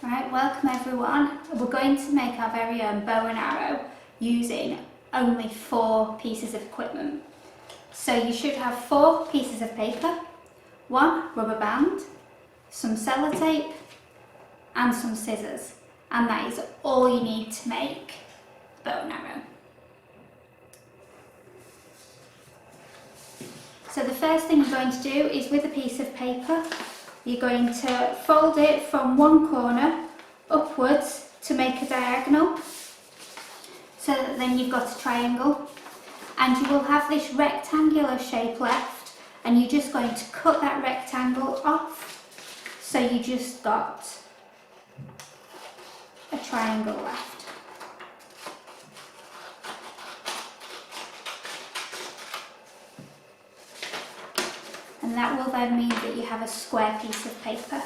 Alright, welcome everyone. We're going to make our very own bow and arrow using only 4 pieces of equipment. So you should have 4 pieces of paper, 1 rubber band, some sellotape and some scissors, and that is all you need to make a bow and arrow. So the first thing you're going to do is, with a piece of paper, you're going to fold it from one corner upwards to make a diagonal, so that then you've got a triangle, and you will have this rectangular shape left, and you're just going to cut that rectangle off, so you just got a triangle left. And that will then mean that you have a square piece of paper.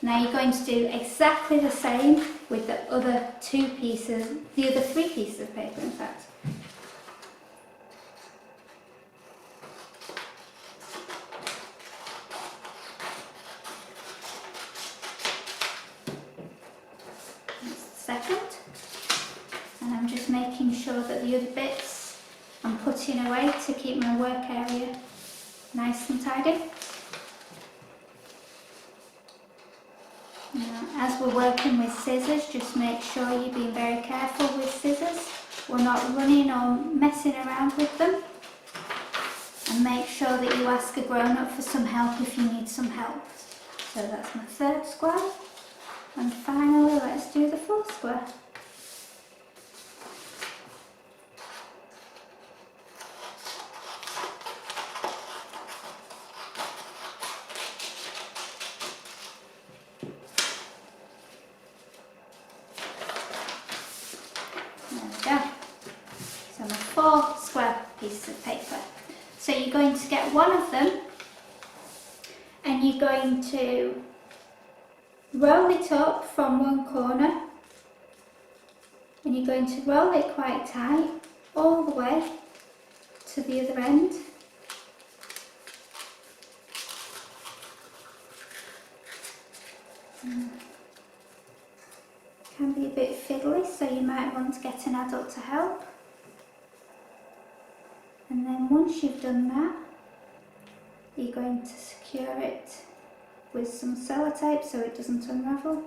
Now you're going to do exactly the same with the other 3 pieces of paper in fact. That's the second. And I'm just making sure that the other bits I'm putting away to keep my work area nice and tidy. Now, as we're working with scissors, just make sure you're being very careful with scissors. We're not running or messing around with them. And make sure that you ask a grown-up for some help if you need some help. So that's my 3rd square. And finally, let's do the 4th square. So my 4 square pieces of paper. So you're going to get one of them and you're going to roll it up from one corner, and you're going to roll it quite tight all the way to the other end. Can be a bit fiddly, so you might want to get an adult to help. And then once you've done that, you're going to secure it with some sellotape so it doesn't unravel.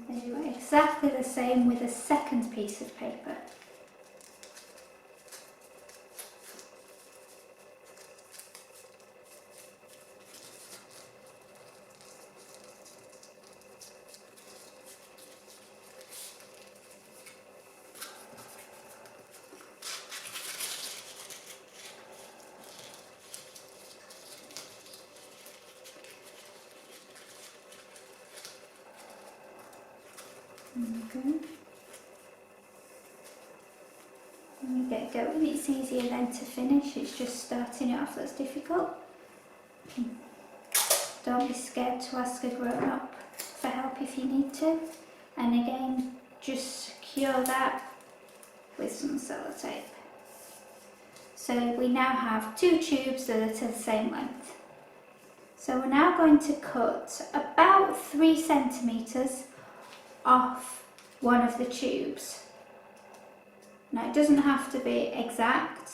And do exactly the same with a second piece of paper. Okay. When you get going, it's easier then to finish. It's just starting it off that's difficult. Don't be scared to ask a grown-up for help if you need to. And again, just secure that with some sellotape. So we now have 2 tubes that are to the same length. So we're now going to cut about 3 centimetres off one of the tubes. Now it doesn't have to be exact.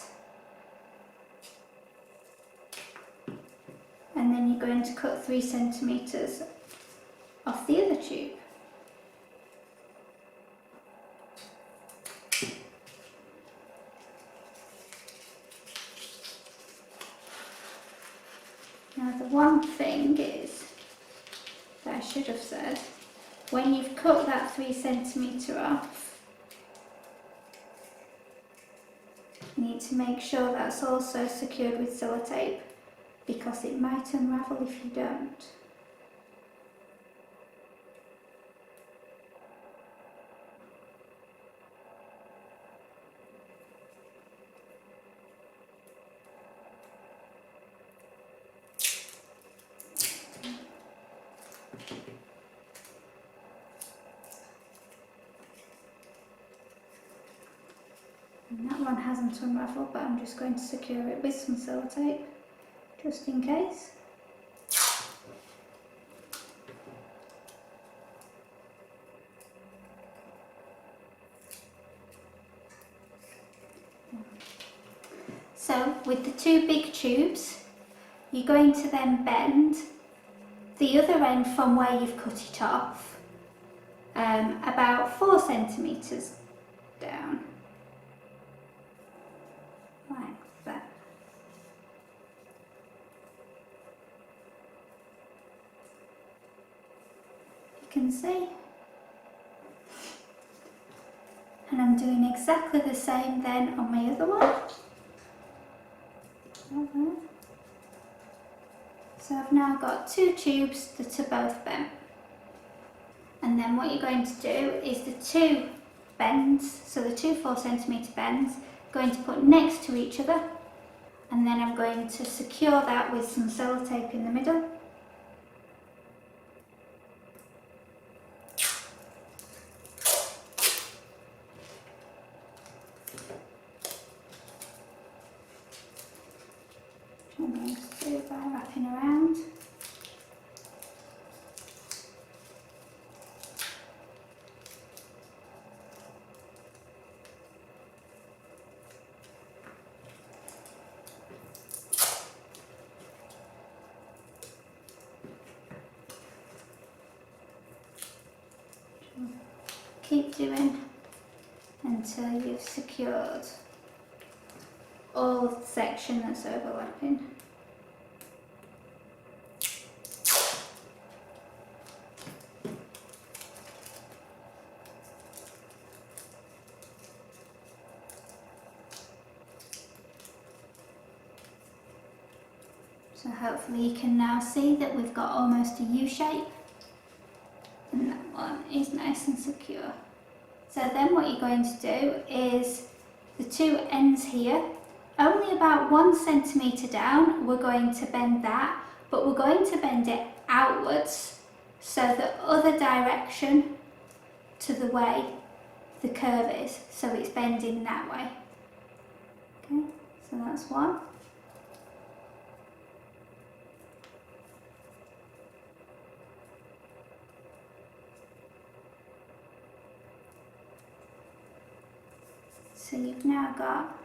And then you're going to cut 3 centimetres off the other tube. Now the one thing is that I should have said, when you've cut that 3 centimetre off, you need to make sure that's also secured with sellotape, because it might unravel if you don't. And that one hasn't unravelled, but I'm just going to secure it with some sellotape, just in case. So with the two big tubes, you're going to then bend the other end from where you've cut it off, about 4 centimetres down, like that. You can see. And I'm doing exactly the same then on my other one. So I've now got 2 tubes that are both bent. And then what you're going to do is the 2 bends, so the 2 4 centimetre bends, going to put next to each other, and then I'm going to secure that with some sellotape in the middle. I'm going to do by wrapping around. Keep doing until you've secured all of the section that's overlapping. So hopefully you can now see that we've got almost a U shape, and that one is nice and secure. So then what you're going to do is the 2 ends here, only about 1 centimetre down, we're going to bend that, but we're going to bend it outwards, so the other direction to the way the curve is, so it's bending that way. Okay, so that's one. So you've now got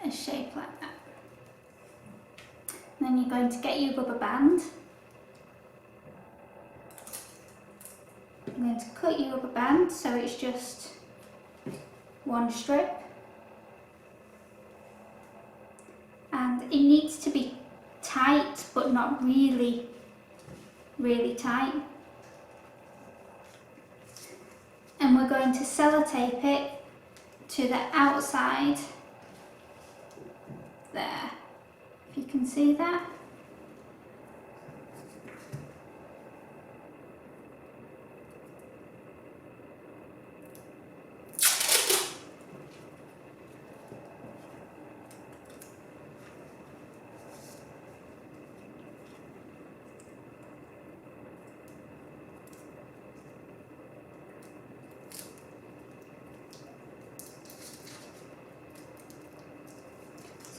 a shape like that. And then you're going to get your rubber band. I'm going to cut your rubber band so it's just one strip. And it needs to be tight, but not really, really tight. And we're going to sellotape it to the outside there, if you can see that.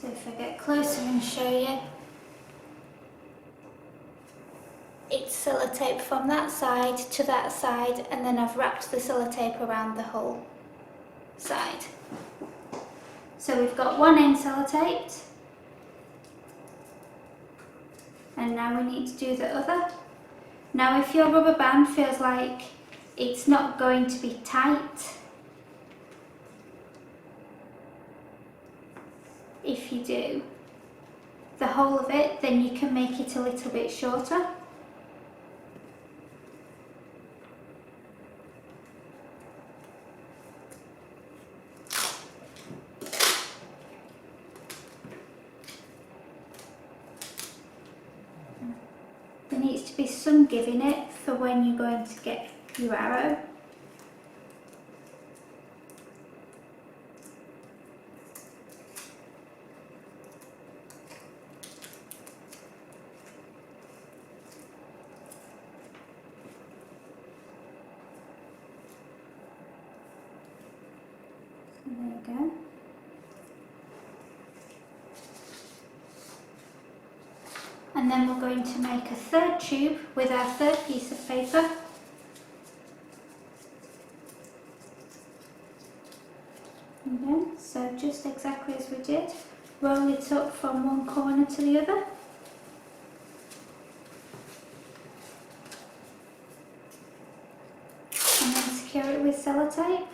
So if I get closer and show you, it's sellotape from that side to that side, and then I've wrapped the sellotape around the whole side. So we've got one end sellotaped, and now we need to do the other. Now if your rubber band feels like it's not going to be tight, if you do the whole of it, then you can make it a little bit shorter. There needs to be some give in it for when you're going to get your arrow. There you go. And then we're going to make a third tube with our third piece of paper. Again, so just exactly as we did, roll it up from one corner to the other. And then secure it with sellotape.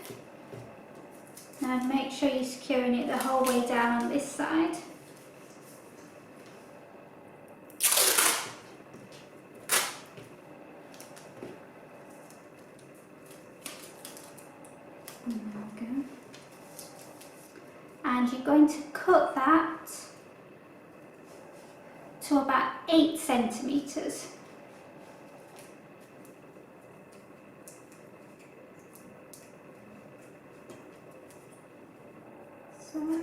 Now make sure you're securing it the whole way down on this side. And there we go. And you're going to cut that to about 8 centimetres. So,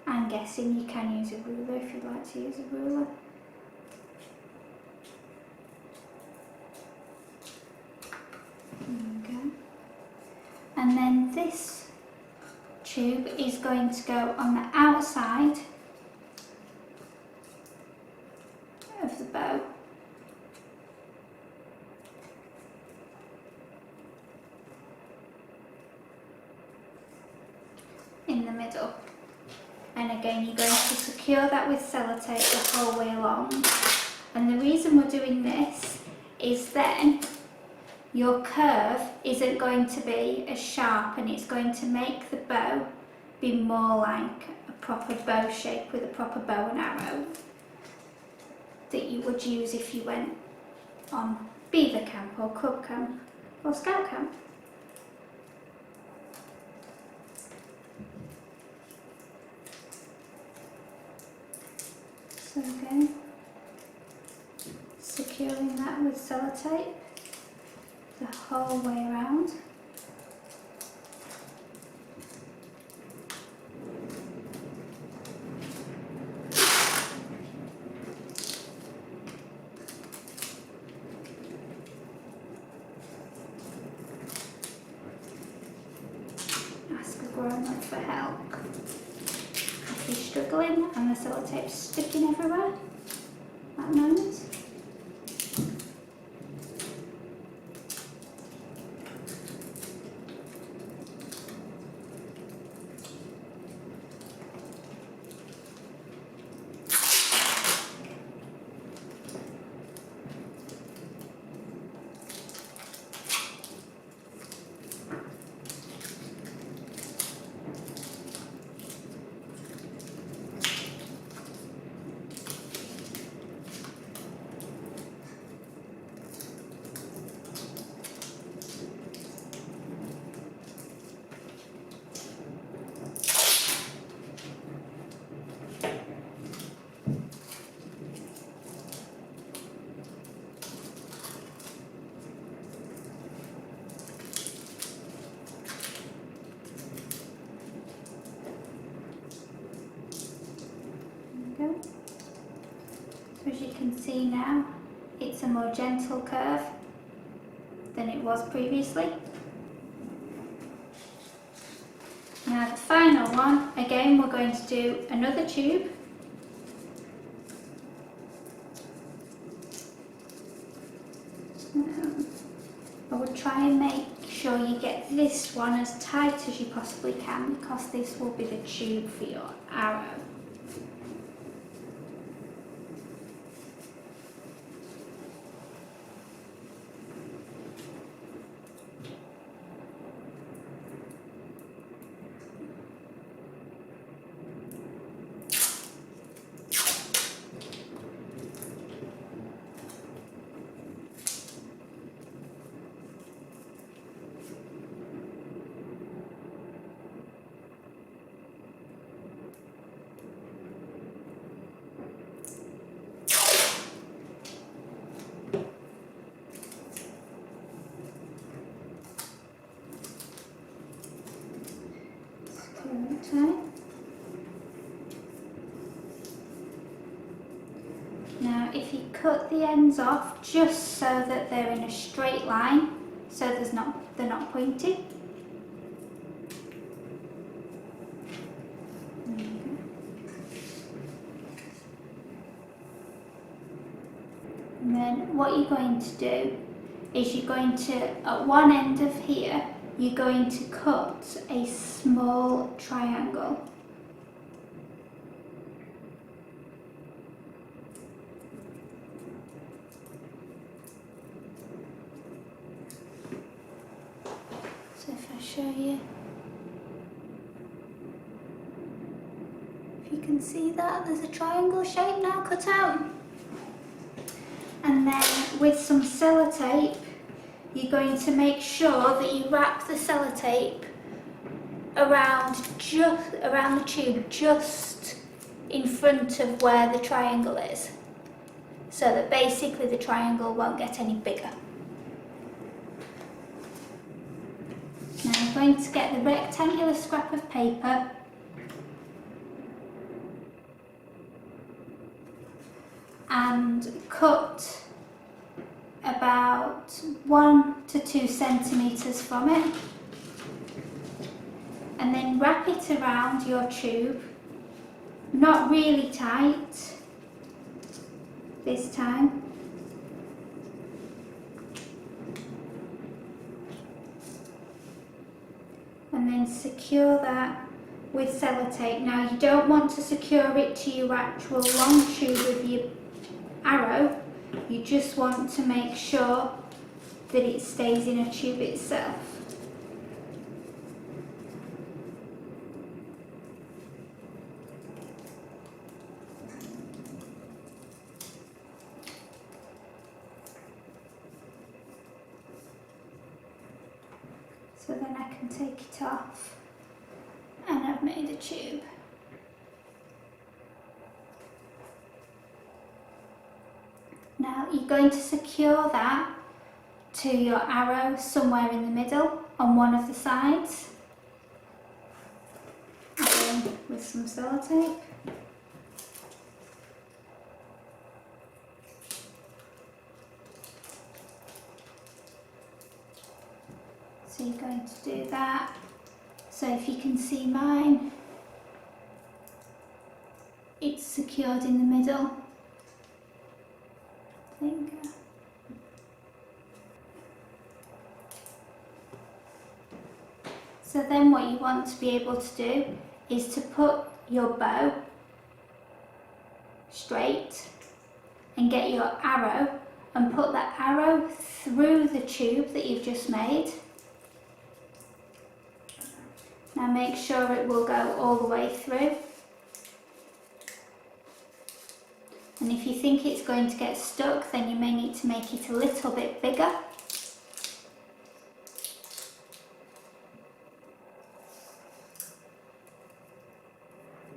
I'm guessing you can use a ruler if you'd like to use a ruler. There we go. And then this tube is going to go on the outside of the bow. In the middle. And again, you're going to secure that with sellotape the whole way along. And the reason we're doing this is then your curve isn't going to be as sharp, and it's going to make the bow be more like a proper bow shape with a proper bow and arrow that you would use if you went on beaver camp or cub camp or scout camp. So again, securing that with sellotape the whole way around. Ask a grown-up for help if you're struggling and the sellotape's sticking everywhere at the moment. So as you can see now, it's a more gentle curve than it was previously. Now the final one, again we're going to do another tube. I would try and make sure you get this one as tight as you possibly can, because this will be the tube for your arrow. Now if you cut the ends off just so that they're in a straight line, so they're not pointy. what you're going to do is you're going to, at one end of here, you're going to cut a small triangle. So if I show you, if you can see that, there's a triangle shape now cut out. And then with some sellotape, you're going to make sure that you wrap the sellotape around the tube, just in front of where the triangle is, so that basically the triangle won't get any bigger. Now I'm going to get the rectangular scrap of paper and cut about 1 to 2 centimetres from it, and then wrap it around your tube, not really tight this time. And then secure that with sellotape. Now you don't want to secure it to your actual long tube with your arrow, you just want to make sure that it stays in a tube itself. So then I can take it off and I've made a tube. Now you're going to secure that to your arrow somewhere in the middle on one of the sides, again with some sellotape. So you're going to do that. So if you can see mine, it's secured in the middle. So then what you want to be able to do is to put your bow straight and get your arrow and put that arrow through the tube that you've just made. Now make sure it will go all the way through. And if you think it's going to get stuck, then you may need to make it a little bit bigger.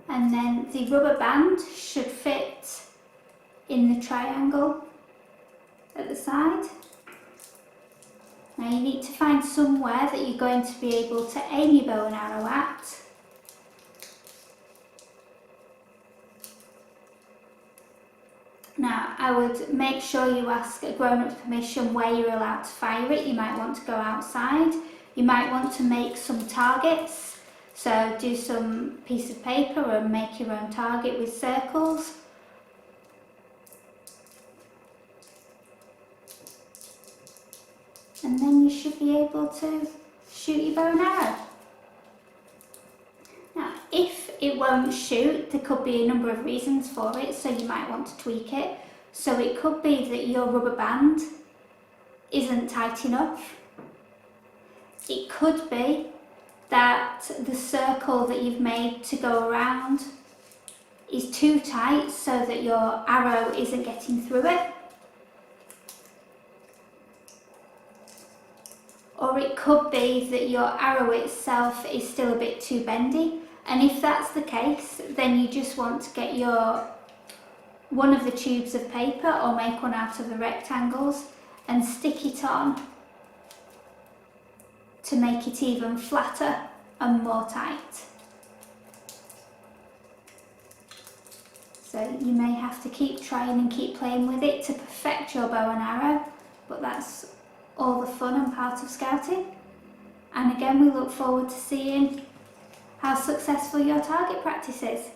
And then the rubber band should fit in the triangle at the side. Now you need to find somewhere that you're going to be able to aim your bow and arrow at. Now I would make sure you ask a grown-up's permission where you're allowed to fire it. You might want to go outside. You might want to make some targets. So do some piece of paper and make your own target with circles. And then you should be able to shoot your bow and arrow. Now, if it won't shoot, there could be a number of reasons for it, so you might want to tweak it. So it could be that your rubber band isn't tight enough. It could be that the circle that you've made to go around is too tight so that your arrow isn't getting through it. Or it could be that your arrow itself is still a bit too bendy, and if that's the case, then you just want to get one of the tubes of paper or make one out of the rectangles and stick it on to make it even flatter and more tight. So you may have to keep trying and keep playing with it to perfect your bow and arrow, but that's all the fun and part of scouting. And again, we look forward to seeing how successful your target practice is.